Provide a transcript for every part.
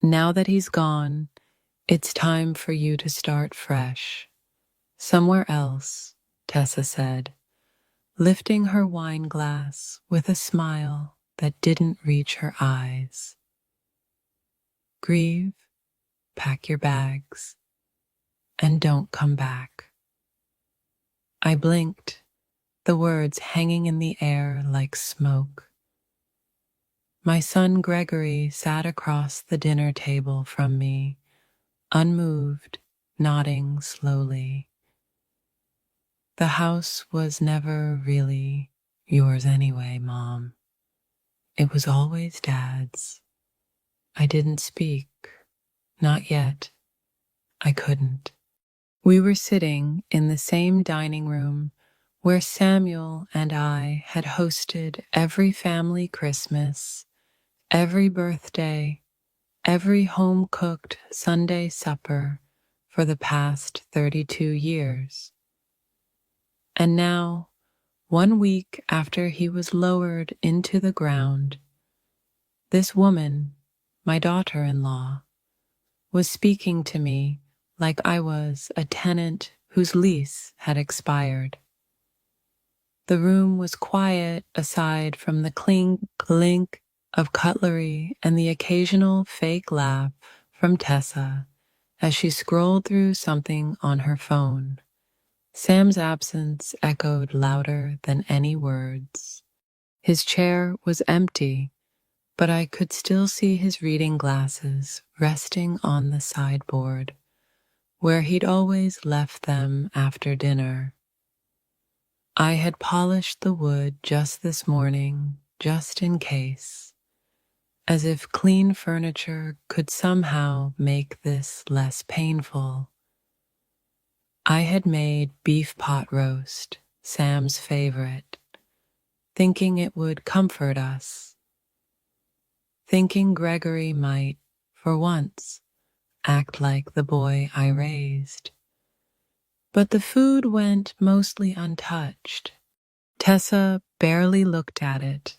Now that he's gone, it's time for you to start fresh. Somewhere else, Tessa said, lifting her wine glass with a smile that didn't reach her eyes. Grieve, pack your bags, and don't come back. I blinked, the words hanging in the air like smoke. My son Gregory sat across the dinner table from me, unmoved, nodding slowly. The house was never really yours anyway, Mom. It was always Dad's. I didn't speak. Not yet. I couldn't. We were sitting in the same dining room where Samuel and I had hosted every family Christmas, every birthday, every home-cooked Sunday supper for the past 32 years. And now, 1 week after he was lowered into the ground, this woman, my daughter-in-law, was speaking to me like I was a tenant whose lease had expired. The room was quiet aside from the clink of cutlery and the occasional fake laugh from Tessa as she scrolled through something on her phone. Sam's absence echoed louder than any words. His chair was empty, but I could still see his reading glasses resting on the sideboard, where he'd always left them after dinner. I had polished the wood just this morning, just in case, as if clean furniture could somehow make this less painful. I had made beef pot roast, Sam's favorite, thinking it would comfort us, thinking Gregory might, for once, act like the boy I raised. But the food went mostly untouched. Tessa barely looked at it,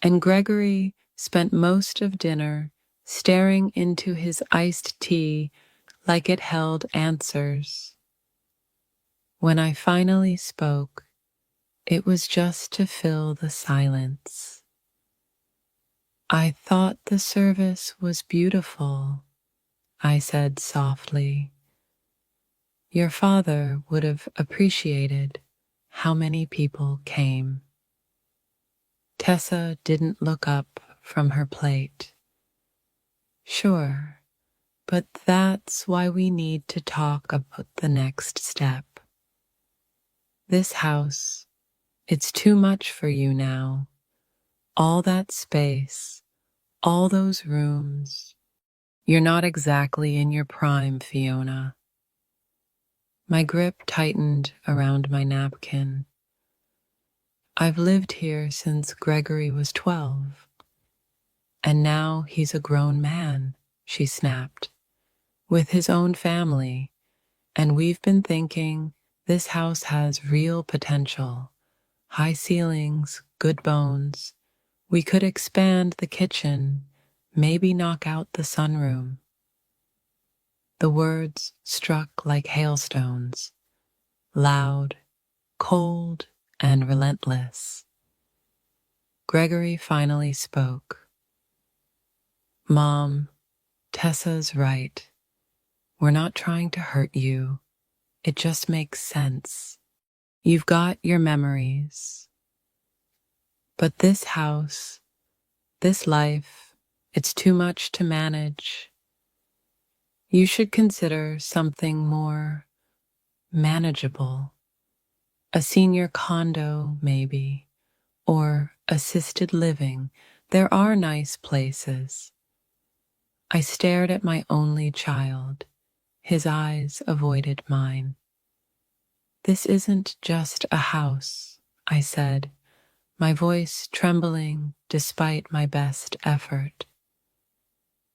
and Gregory spent most of dinner staring into his iced tea like it held answers. When I finally spoke, it was just to fill the silence. I thought the service was beautiful, I said softly. Your father would have appreciated how many people came. Tessa didn't look up from her plate. Sure, but that's why we need to talk about the next step. This house, it's too much for you now. All that space, all those rooms. You're not exactly in your prime, Fiona. My grip tightened around my napkin. I've lived here since Gregory was 12. And now he's a grown man, she snapped, with his own family, and we've been thinking this house has real potential. High ceilings, good bones. We could expand the kitchen, maybe knock out the sunroom. The words struck like hailstones, loud, cold, and relentless. Gregory finally spoke. Mom, Tessa's right. We're not trying to hurt you. It just makes sense. You've got your memories. But this house, this life, it's too much to manage. You should consider something more manageable. A senior condo, maybe, or assisted living. There are nice places. I stared at my only child. His eyes avoided mine. This isn't just a house, I said, my voice trembling despite my best effort.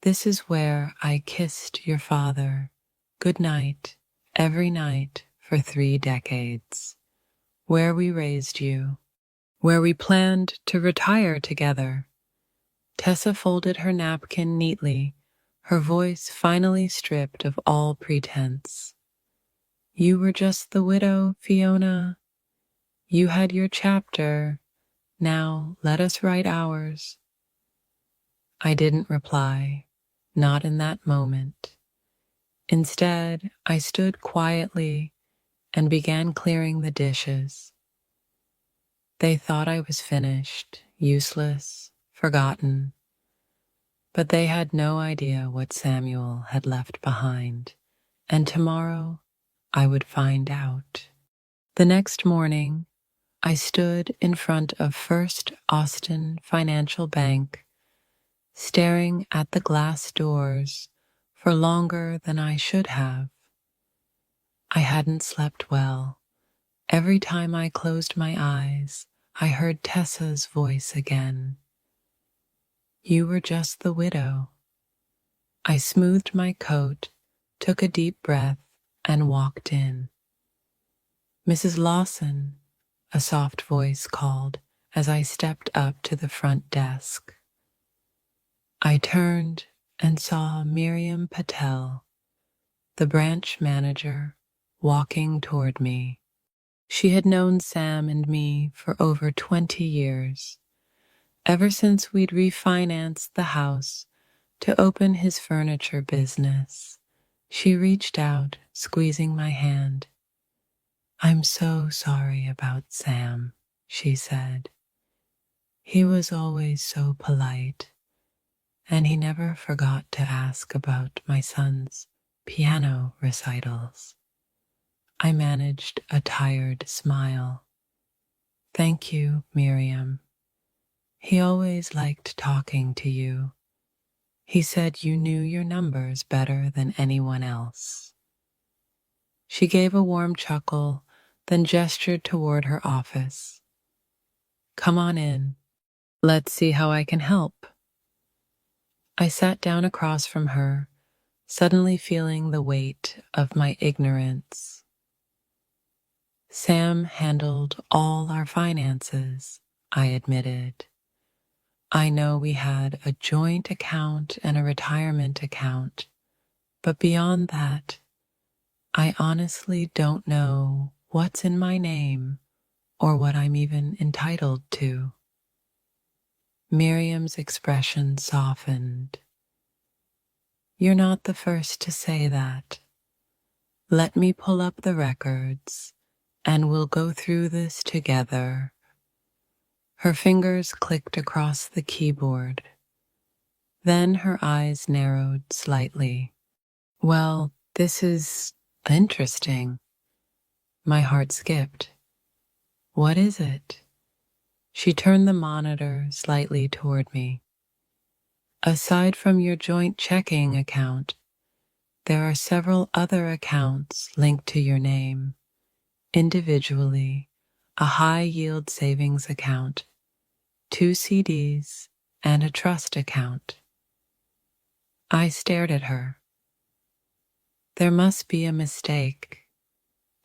This is where I kissed your father good night every night for 3 decades, where we raised you, where we planned to retire together. Tessa folded her napkin neatly, her voice finally stripped of all pretense. "You were just the widow, Fiona. You had your chapter. Now let us write ours." I didn't reply, not in that moment. Instead, I stood quietly and began clearing the dishes. They thought I was finished, useless, forgotten, but they had no idea what Samuel had left behind, and tomorrow I would find out. The next morning, I stood in front of First Austin Financial Bank, staring at the glass doors for longer than I should have. I hadn't slept well. Every time I closed my eyes, I heard Tessa's voice again. "You were just the widow." I smoothed my coat, took a deep breath, and walked in. "Mrs. Lawson," a soft voice called as I stepped up to the front desk. I turned and saw Miriam Patel, the branch manager, walking toward me. She had known Sam and me for over 20 years, ever since we'd refinanced the house to open his furniture business. She reached out, squeezing my hand. "I'm so sorry about Sam," she said. "He was always so polite, and he never forgot to ask about my son's piano recitals." I managed a tired smile. "Thank you, Miriam. He always liked talking to you. He said you knew your numbers better than anyone else." She gave a warm chuckle, then gestured toward her office. "Come on in. Let's see how I can help." I sat down across from her, suddenly feeling the weight of my ignorance. "Sam handled all our finances," I admitted. "I know we had a joint account and a retirement account, but beyond that, I honestly don't know what's in my name or what I'm even entitled to." Miriam's expression softened. "You're not the first to say that. Let me pull up the records, and we'll go through this together." Her fingers clicked across the keyboard. Then her eyes narrowed slightly. "Well, this is interesting." My heart skipped. "What is it?" She turned the monitor slightly toward me. "Aside from your joint checking account, there are several other accounts linked to your name. Individually, a high-yield savings account, 2 CDs, and a trust account." I stared at her. There must be a mistake.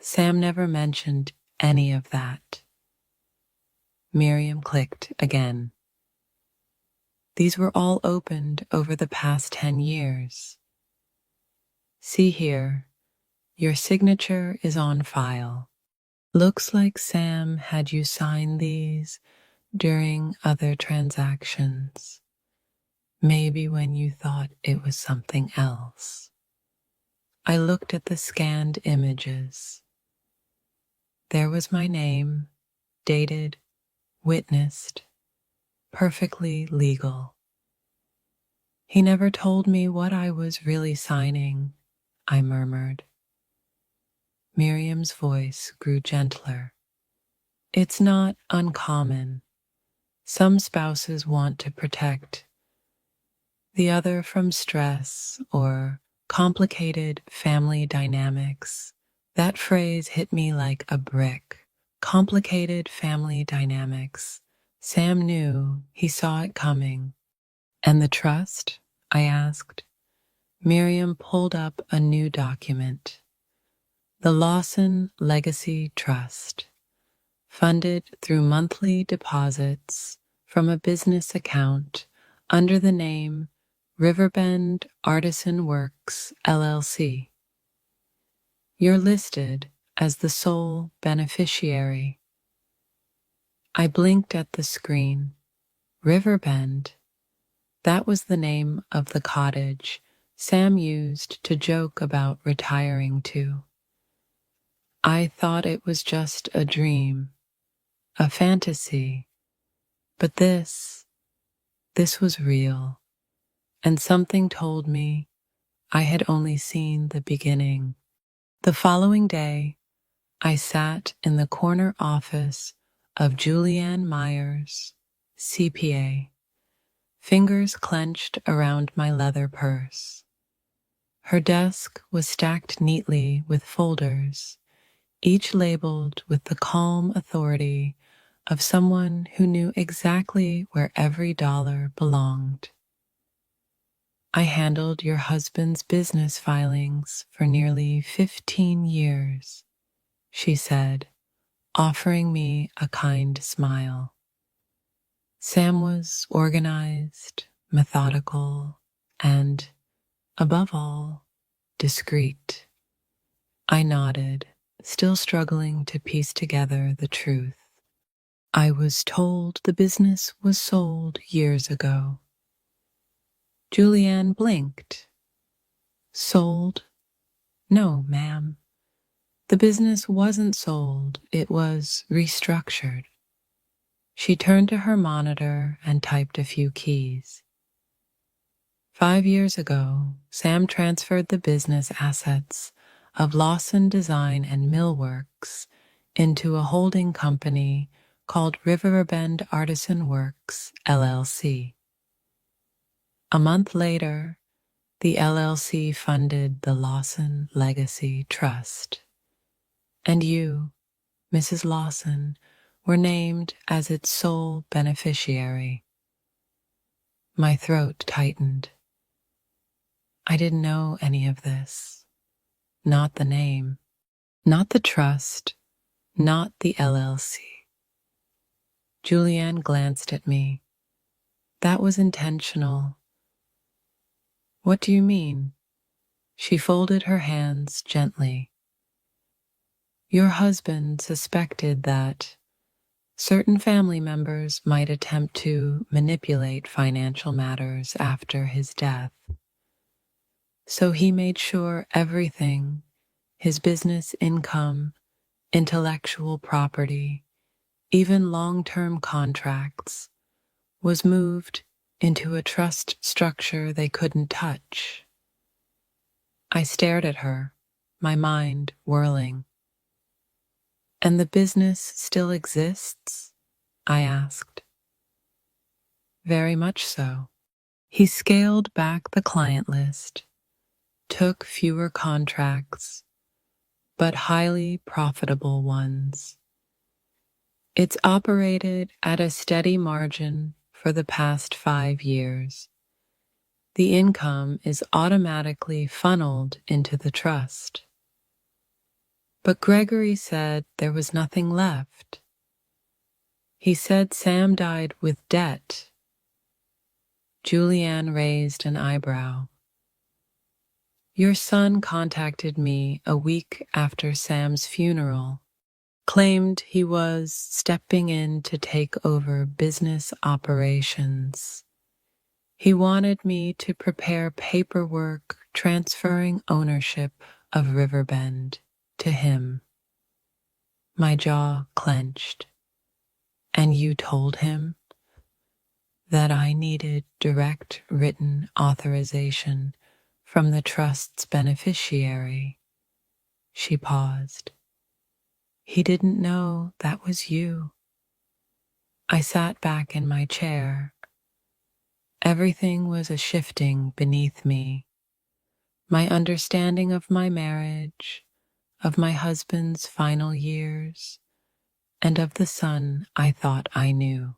Sam never mentioned any of that. Miriam clicked again. "These were all opened over the past 10 years. See here, your signature is on file. Looks like Sam had you sign these during other transactions. Maybe when you thought it was something else." I looked at the scanned images. There was my name, dated, witnessed, perfectly legal. "He never told me what I was really signing," I murmured. Miriam's voice grew gentler. "It's not uncommon. Some spouses want to protect the other from stress or complicated family dynamics." That phrase hit me like a brick. Complicated family dynamics. Sam knew, he saw it coming. "And the trust?" I asked. Miriam pulled up a new document. "The Lawson Legacy Trust, funded through monthly deposits from a business account under the name Riverbend Artisan Works, LLC. You're listed as the sole beneficiary. I blinked at the screen. Riverbend. That was the name of the cottage Sam used to joke about retiring to. I thought it was just a dream, a fantasy, but this was real, and something told me I had only seen the beginning. The following day, I sat in the corner office of Julianne Myers, CPA, fingers clenched around my leather purse. Her desk was stacked neatly with folders, each labeled with the calm authority of someone who knew exactly where every dollar belonged. I handled your husband's business filings for nearly 15 years, she said, offering me a kind smile. Sam was organized, methodical, and, above all, discreet. I nodded, still struggling to piece together the truth. I was told the business was sold years ago. Julianne blinked. Sold? No, ma'am. The business wasn't sold, it was restructured. She turned to her monitor and typed a few keys. 5 years ago, Sam transferred the business assets of Lawson Design and Millworks into a holding company called Riverbend Artisan Works, LLC. A month later, the LLC funded the Lawson Legacy Trust. And you, Mrs. Lawson, were named as its sole beneficiary. My throat tightened. I didn't know any of this. Not the name, not the trust, not the LLC. Julianne glanced at me. That was intentional. What do you mean? She folded her hands gently. Your husband suspected that certain family members might attempt to manipulate financial matters after his death. So he made sure everything, his business income, intellectual property, even long-term contracts, was moved into a trust structure they couldn't touch. I stared at her, my mind whirling. And the business still exists? I asked. Very much so. He scaled back the client list, took fewer contracts, but highly profitable ones. It's operated at a steady margin for the past 5 years. The income is automatically funneled into the trust. But Gregory said there was nothing left. He said Sam died with debt. Julianne raised an eyebrow. Your son contacted me a week after Sam's funeral, claimed he was stepping in to take over business operations. He wanted me to prepare paperwork transferring ownership of Riverbend to him. My jaw clenched. And you told him that I needed direct written authorization from the trust's beneficiary. She paused. He didn't know that was you. I sat back in my chair. Everything was a shifting beneath me. My understanding of my marriage, of my husband's final years, and of the son I thought I knew.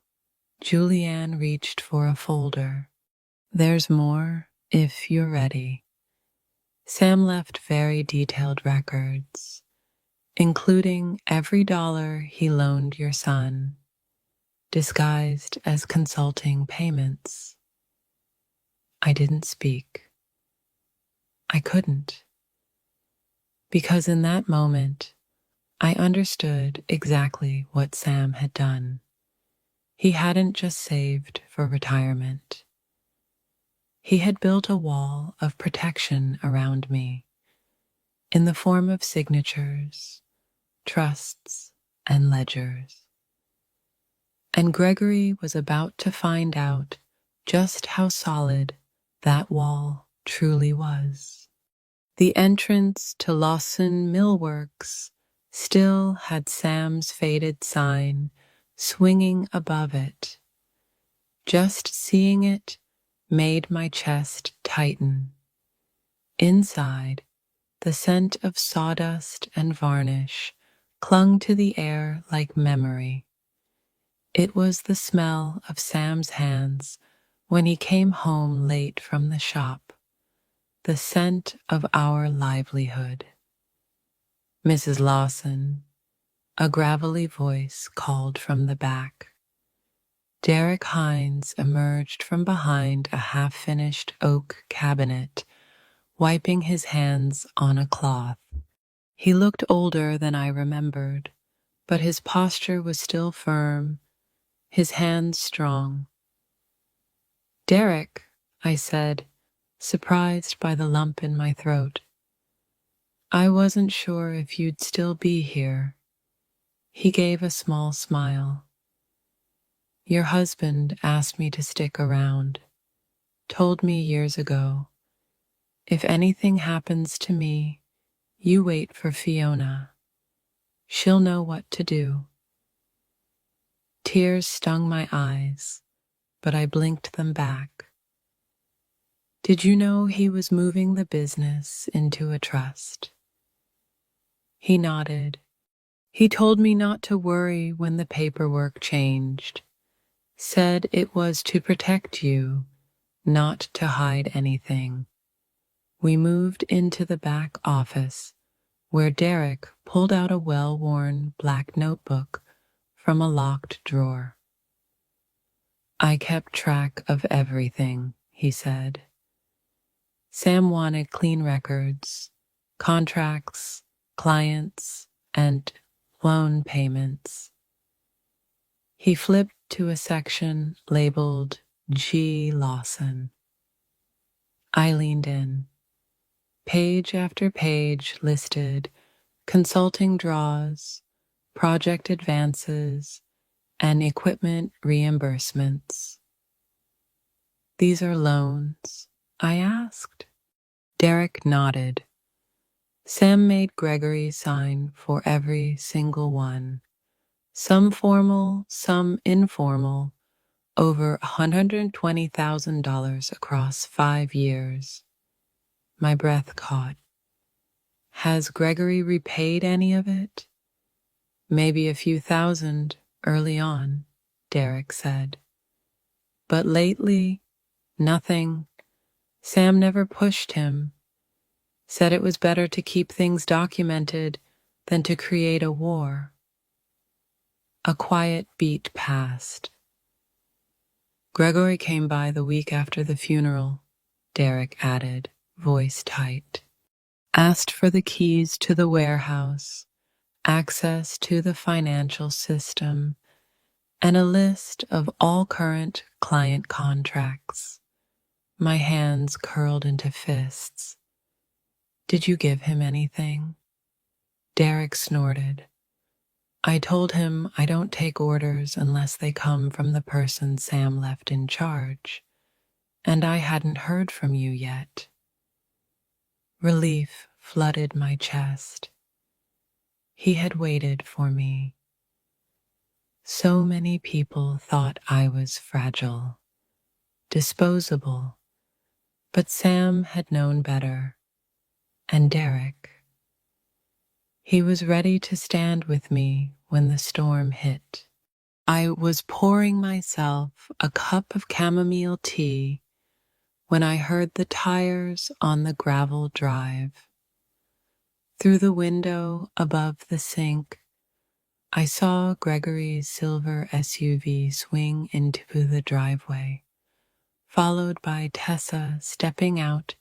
Julianne reached for a folder. There's more, if you're ready. Sam left very detailed records, including every dollar he loaned your son, disguised as consulting payments. I didn't speak. I couldn't. Because in that moment, I understood exactly what Sam had done. He hadn't just saved for retirement. He had built a wall of protection around me in the form of signatures, trusts, and ledgers. And Gregory was about to find out just how solid that wall truly was. The entrance to Lawson Millworks still had Sam's faded sign swinging above it. Just seeing it made my chest tighten. Inside, the scent of sawdust and varnish clung to the air like memory. It was the smell of Sam's hands when he came home late from the shop, the scent of our livelihood. Mrs. Lawson, a gravelly voice called from the back. Derek Hines emerged from behind a half-finished oak cabinet, wiping his hands on a cloth. He looked older than I remembered, but his posture was still firm, his hands strong. "Derek," I said, surprised by the lump in my throat. "I wasn't sure if you'd still be here." He gave a small smile. "Your husband asked me to stick around, told me years ago, if anything happens to me, you wait for Fiona. She'll know what to do." Tears stung my eyes, but I blinked them back. "Did you know he was moving the business into a trust?" He nodded. "He told me not to worry when the paperwork changed. Said it was to protect you, not to hide anything." We moved into the back office, where Derek pulled out a well-worn black notebook from a locked drawer. "I kept track of everything," he said. Sam wanted clean records, contracts, clients, and loan payments. He flipped to a section labeled G. Lawson. I leaned in. Page after page listed consulting draws, project advances, and equipment reimbursements. "These are loans?" I asked. Derek nodded. Sam made Gregory sign for every single one. Some formal, some informal, over $120,000 across 5 years. My breath caught. Has Gregory repaid any of it? Maybe a few thousand early on, Derek said. But lately, nothing. Sam never pushed him. Said it was better to keep things documented than to create a war. A quiet beat passed. "Gregory came by the week after the funeral," Derek added, voice tight. "Asked for the keys to the warehouse, access to the financial system, and a list of all current client contracts." My hands curled into fists. "Did you give him anything?" Derek snorted. "I told him I don't take orders unless they come from the person Sam left in charge, and I hadn't heard from you yet." Relief flooded my chest. He had waited for me. So many people thought I was fragile, disposable, but Sam had known better, and Derek. He was ready to stand with me when the storm hit. I was pouring myself a cup of chamomile tea when I heard the tires on the gravel drive. Through the window above the sink, I saw Gregory's silver SUV swing into the driveway, followed by Tessa stepping out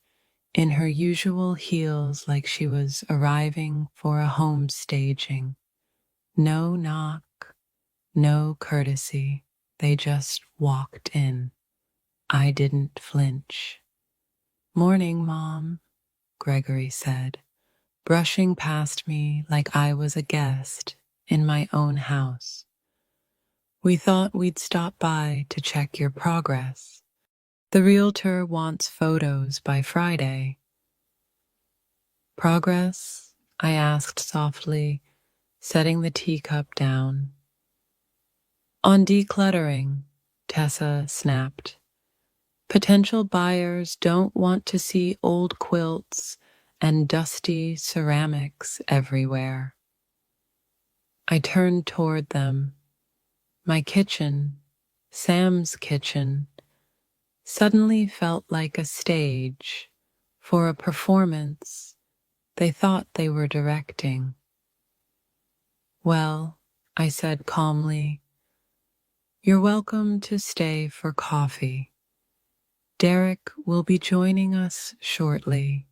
in her usual heels like she was arriving for a home staging. No knock, no courtesy. They just walked in. I didn't flinch. "Morning, Mom," Gregory said, brushing past me like I was a guest in my own house. "We thought we'd stop by to check your progress. The realtor wants photos by Friday." "Progress?" I asked softly, setting the teacup down. "On decluttering," Tessa snapped. "Potential buyers don't want to see old quilts and dusty ceramics everywhere." I turned toward them. My kitchen, Sam's kitchen, suddenly felt like a stage for a performance they thought they were directing. "Well," I said calmly, "you're welcome to stay for coffee. Derek will be joining us shortly."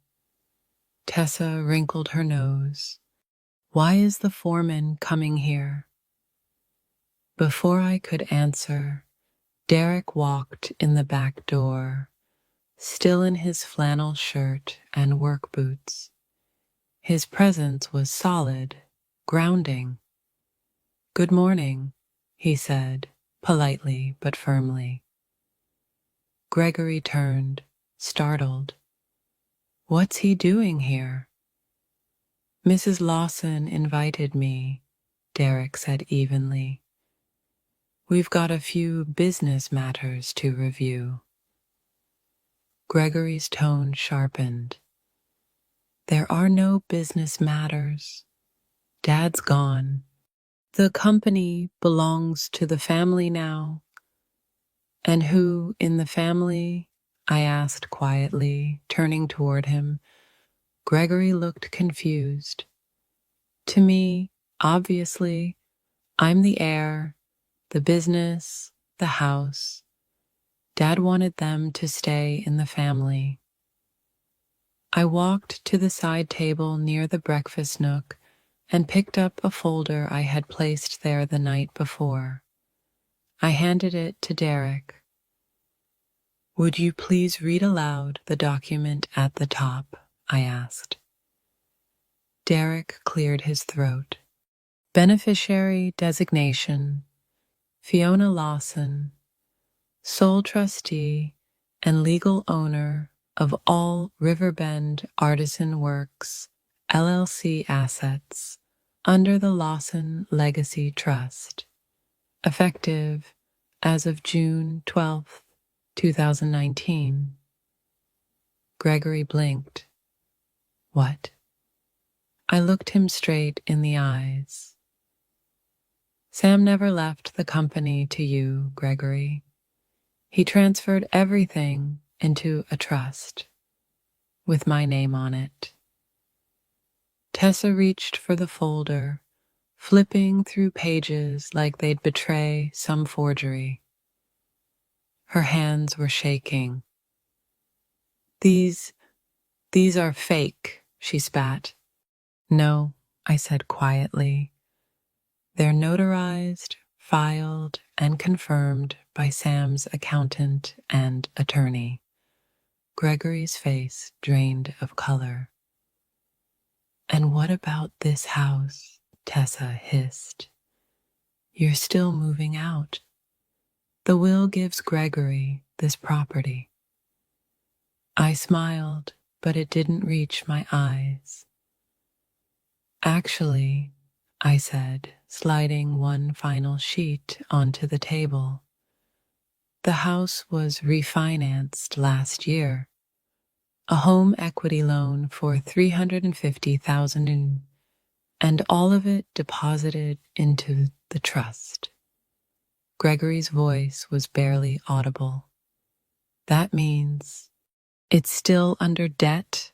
Tessa wrinkled her nose. "Why is the foreman coming here?" Before I could answer, Derek walked in the back door, still in his flannel shirt and work boots. His presence was solid, grounding. "Good morning," he said, politely but firmly. Gregory turned, startled. "What's he doing here?" "Mrs. Lawson invited me," Derek said evenly. "We've got a few business matters to review." Gregory's tone sharpened. "There are no business matters. Dad's gone. The company belongs to the family now." "And who in the family?" I asked quietly, turning toward him. Gregory looked confused. "To me, obviously, I'm the heir, the business, the house. Dad wanted them to stay in the family." I walked to the side table near the breakfast nook and picked up a folder I had placed there the night before. I handed it to Derek. "Would you please read aloud the document at the top?" I asked. Derek cleared his throat. "Beneficiary designation, Fiona Lawson, sole trustee and legal owner of all Riverbend Artisan Works, LLC assets under the Lawson Legacy Trust, effective as of June 12th, 2019. Gregory blinked. "What?" I looked him straight in the eyes. "Sam never left the company to you, Gregory. He transferred everything into a trust, with my name on it." Tessa reached for the folder, flipping through pages like they'd betray some forgery. Her hands were shaking. These are fake," she spat. "No," I said quietly. "They're notarized, filed, and confirmed by Sam's accountant and attorney." Gregory's face drained of color. "And what about this house?" Tessa hissed. "You're still moving out. The will gives Gregory this property." I smiled, but it didn't reach my eyes. "Actually," I said, sliding one final sheet onto the table, "the house was refinanced last year. A home equity loan for $350,000 and all of it deposited into the trust." Gregory's voice was barely audible. "That means it's still under debt?"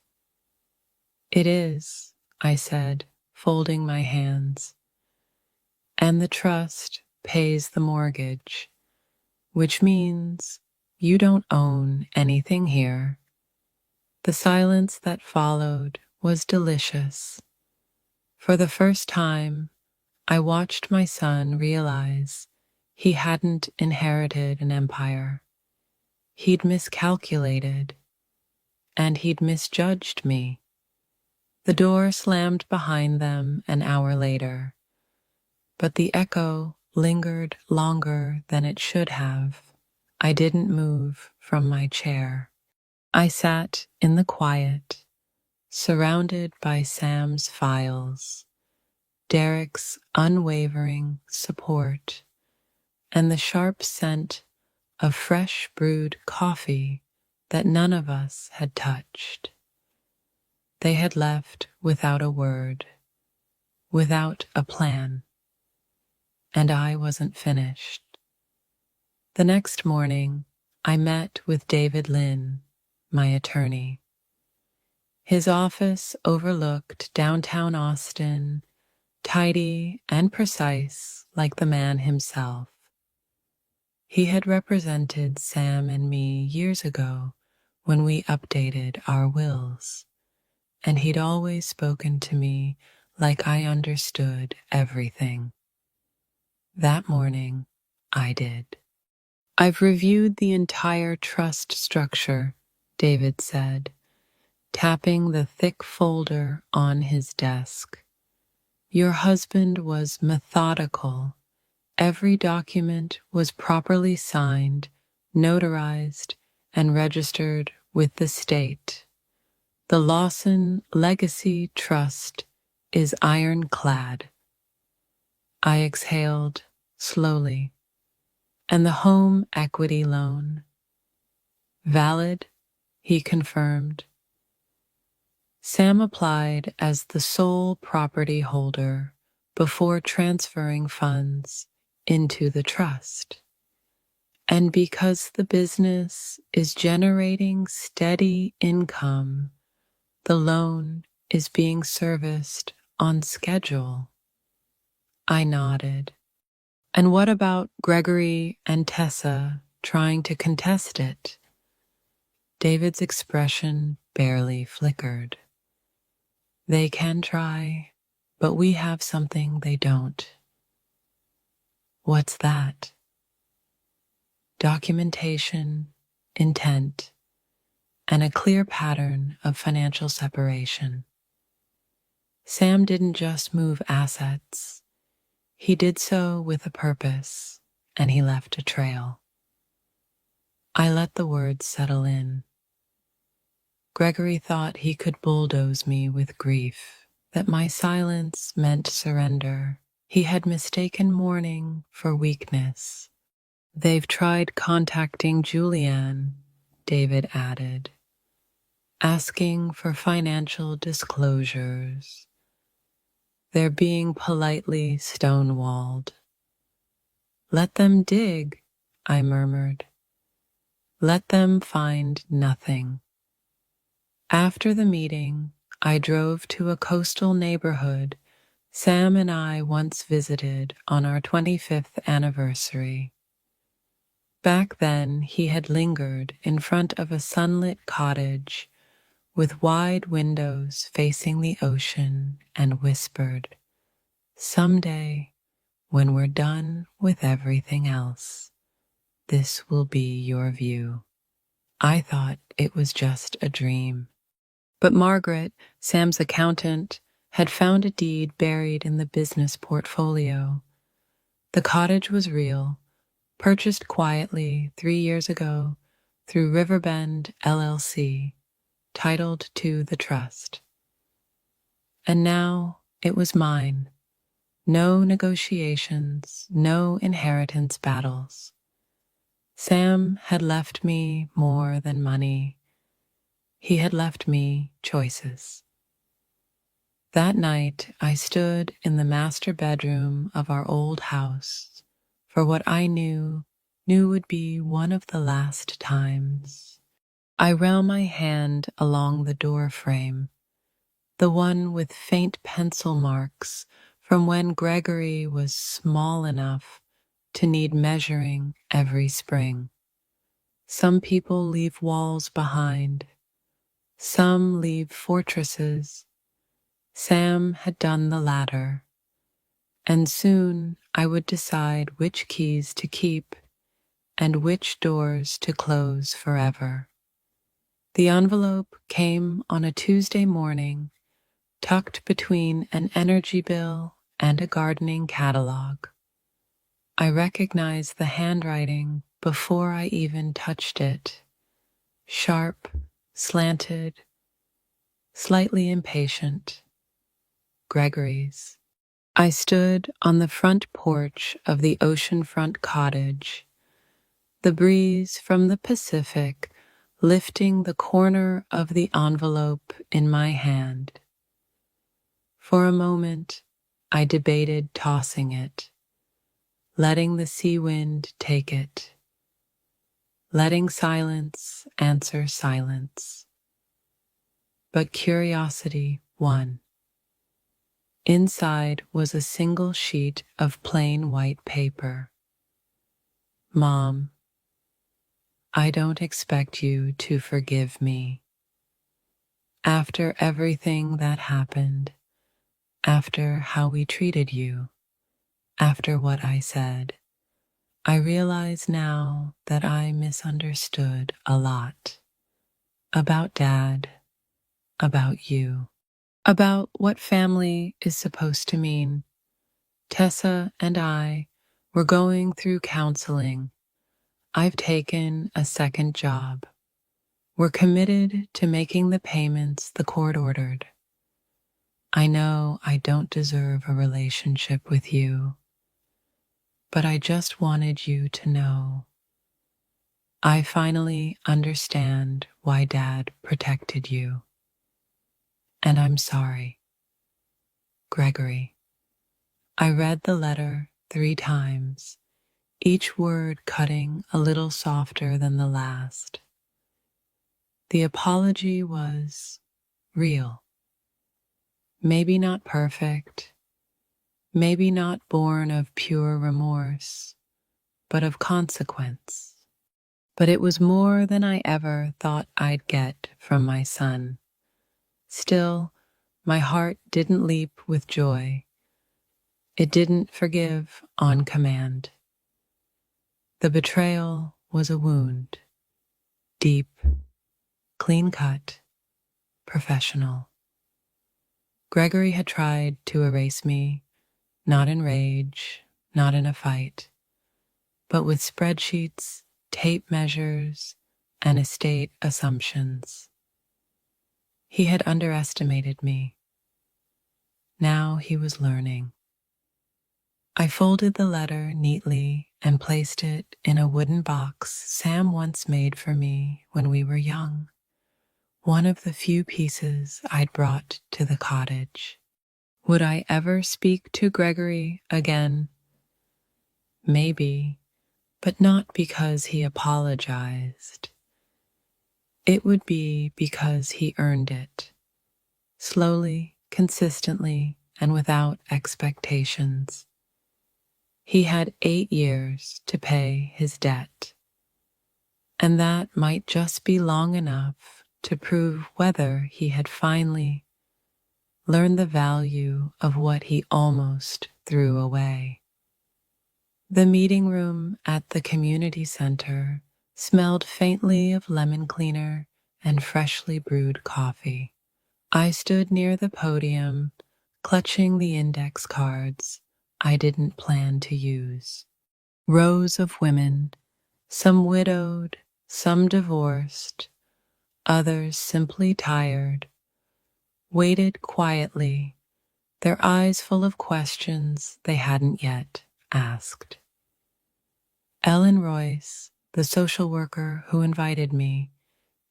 "It is," I said, folding my hands. "And the trust pays the mortgage, which means you don't own anything here." The silence that followed was delicious. For the first time, I watched my son realize he hadn't inherited an empire. He'd miscalculated, and he'd misjudged me. The door slammed behind them an hour later, but the echo lingered longer than it should have. I didn't move from my chair. I sat in the quiet, surrounded by Sam's files, Derek's unwavering support, and the sharp scent of fresh brewed coffee that none of us had touched. They had left without a word, without a plan, and I wasn't finished. The next morning, I met with David Lynn, my attorney. His office overlooked downtown Austin, tidy and precise like the man himself. He had represented Sam and me years ago when we updated our wills, and he'd always spoken to me like I understood everything. That morning, I did. "I've reviewed the entire trust structure," David said, tapping the thick folder on his desk. "Your husband was methodical. Every document was properly signed, notarized, and registered with the state. The Lawson Legacy Trust is ironclad." I exhaled slowly. "And the home equity loan?" "Valid," he confirmed. Sam applied as the sole property holder before transferring funds into the trust. And because the business is generating steady income, the loan is being serviced on schedule. I nodded. "And what about Gregory and Tessa trying to contest it?" David's expression barely flickered. "They can try, but we have something they don't." "What's that?" "Documentation, intent, and a clear pattern of financial separation." Sam didn't just move assets. He did so with a purpose, and he left a trail. I let the words settle in. Gregory thought he could bulldoze me with grief, that my silence meant surrender. He had mistaken mourning for weakness. "They've tried contacting Julianne," David added, "asking for financial disclosures. They're being politely stonewalled." "Let them dig," I murmured. "Let them find nothing." After the meeting, I drove to a coastal neighborhood Sam and I once visited on our 25th anniversary. Back then, he had lingered in front of a sunlit cottage with wide windows facing the ocean and whispered, "Someday, when we're done with everything else, this will be your view." I thought it was just a dream. But Margaret, Sam's accountant, had found a deed buried in the business portfolio. The cottage was real, purchased quietly 3 years ago through Riverbend LLC, titled to the trust. And now it was mine. No negotiations, no inheritance battles. Sam had left me more than money. He had left me choices. That night, I stood in the master bedroom of our old house for what I knew would be one of the last times. I ran my hand along the door frame, the one with faint pencil marks from when Gregory was small enough to need measuring every spring. Some people leave walls behind, some leave fortresses. Sam had done the latter, and soon I would decide which keys to keep and which doors to close forever. The envelope came on a Tuesday morning, tucked between an energy bill and a gardening catalog. I recognized the handwriting before I even touched it. Sharp, slanted, slightly impatient. Gregory's. I stood on the front porch of the oceanfront cottage, the breeze from the Pacific lifting the corner of the envelope in my hand. For a moment, I debated tossing it, letting the sea wind take it, letting silence answer silence. But curiosity won. Inside was a single sheet of plain white paper. Mom, I don't expect you to forgive me. After everything that happened, after how we treated you, after what I said, I realize now that I misunderstood a lot. About Dad, about you, about what family is supposed to mean. Tessa and I were going through counseling. I've taken a second job. We're committed to making the payments the court ordered. I know I don't deserve a relationship with you, but I just wanted you to know. I finally understand why Dad protected you. And I'm sorry. Gregory. I read the letter 3 times, each word cutting a little softer than the last. The apology was real. Maybe not perfect, maybe not born of pure remorse, but of consequence. But it was more than I ever thought I'd get from my son. Still, my heart didn't leap with joy. It didn't forgive on command. The betrayal was a wound, deep, clean-cut, professional. Gregory had tried to erase me, not in rage, not in a fight, but with spreadsheets, tape measures, and estate assumptions. He had underestimated me. Now he was learning. I folded the letter neatly and placed it in a wooden box Sam once made for me when we were young, one of the few pieces I'd brought to the cottage. Would I ever speak to Gregory again? Maybe, but not because he apologized. It would be because he earned it, slowly, consistently, and without expectations. He had 8 years to pay his debt, and that might just be long enough to prove whether he had finally learned the value of what he almost threw away. The meeting room at the community center smelled faintly of lemon cleaner and freshly brewed coffee. I stood near the podium, clutching the index cards I didn't plan to use. Rows of women, some widowed, some divorced, others simply tired, waited quietly, their eyes full of questions they hadn't yet asked. Ellen Royce, the social worker who invited me,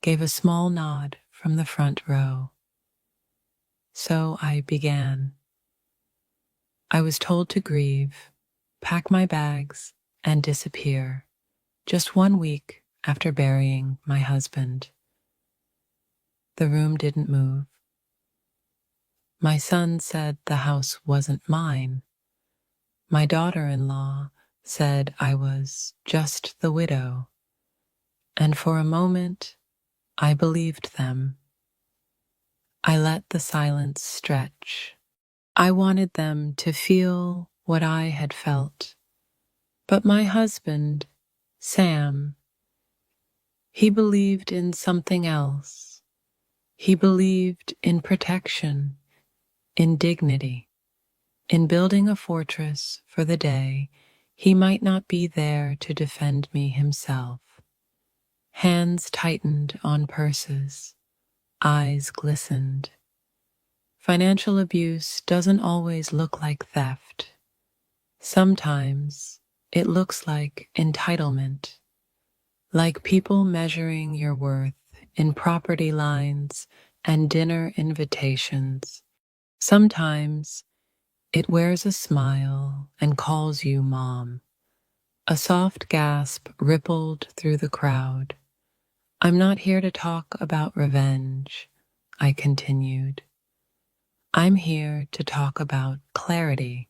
gave a small nod from the front row. So I began. I was told to grieve, pack my bags, and disappear, just 1 week after burying my husband. The room didn't move. My son said the house wasn't mine. My daughter-in-law said I was just the widow. And for a moment, I believed them. I let the silence stretch. I wanted them to feel what I had felt. But my husband, Sam, he believed in something else. He believed in protection, in dignity, in building a fortress for the day he might not be there to defend me himself. Hands tightened on purses, eyes glistened. Financial abuse doesn't always look like theft. Sometimes it looks like entitlement, like people measuring your worth in property lines and dinner invitations. Sometimes it wears a smile and calls you mom. A soft gasp rippled through the crowd. I'm not here to talk about revenge, I continued. I'm here to talk about clarity,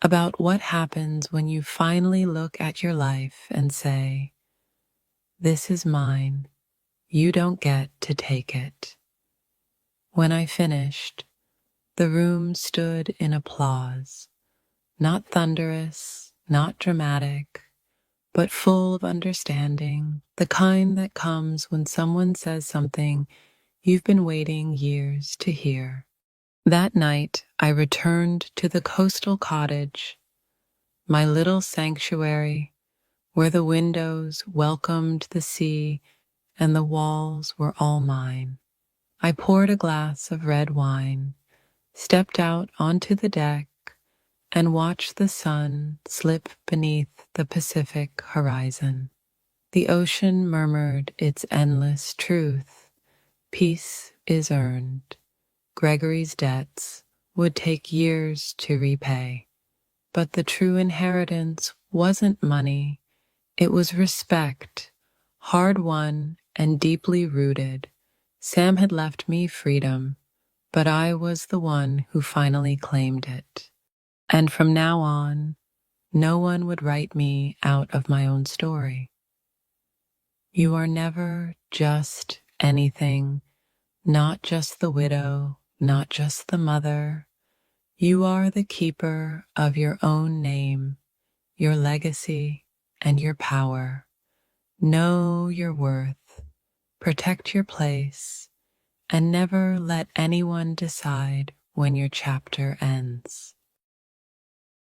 about what happens when you finally look at your life and say, this is mine, you don't get to take it. When I finished, the room stood in applause, not thunderous, not dramatic, but full of understanding, the kind that comes when someone says something you've been waiting years to hear. That night, I returned to the coastal cottage, my little sanctuary, where the windows welcomed the sea and the walls were all mine. I poured a glass of red wine, stepped out onto the deck, and watched the sun slip beneath the Pacific horizon. The ocean murmured its endless truth. Peace is earned. Gregory's debts would take years to repay. But the true inheritance wasn't money. It was respect, hard-won and deeply rooted. Sam had left me freedom, but I was the one who finally claimed it. And from now on, no one would write me out of my own story. You are never just anything, not just the widow, not just the mother. You are the keeper of your own name, your legacy, and your power. Know your worth, protect your place, and never let anyone decide when your chapter ends.